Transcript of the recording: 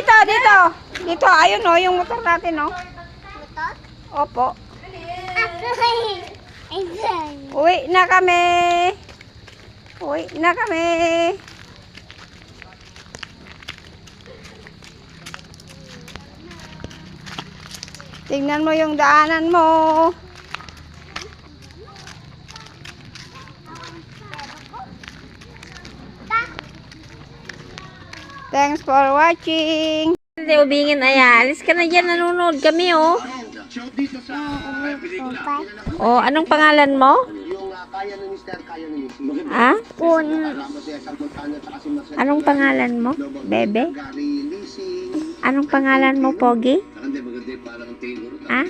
Dito, dito. Dito, ayun o, yung motor natin o. Motor? Opo. Ayan. Uwi na kami. Uwi na kami. Tingnan mo yung daanan mo. Thanks for watching. Hindi ubingin, ayan. Alis ka na dyan, nanonood kami, oh. Oh, anong pangalan mo? Ha? Anong pangalan mo, bebe? Anong pangalan mo, Pogi? Ha?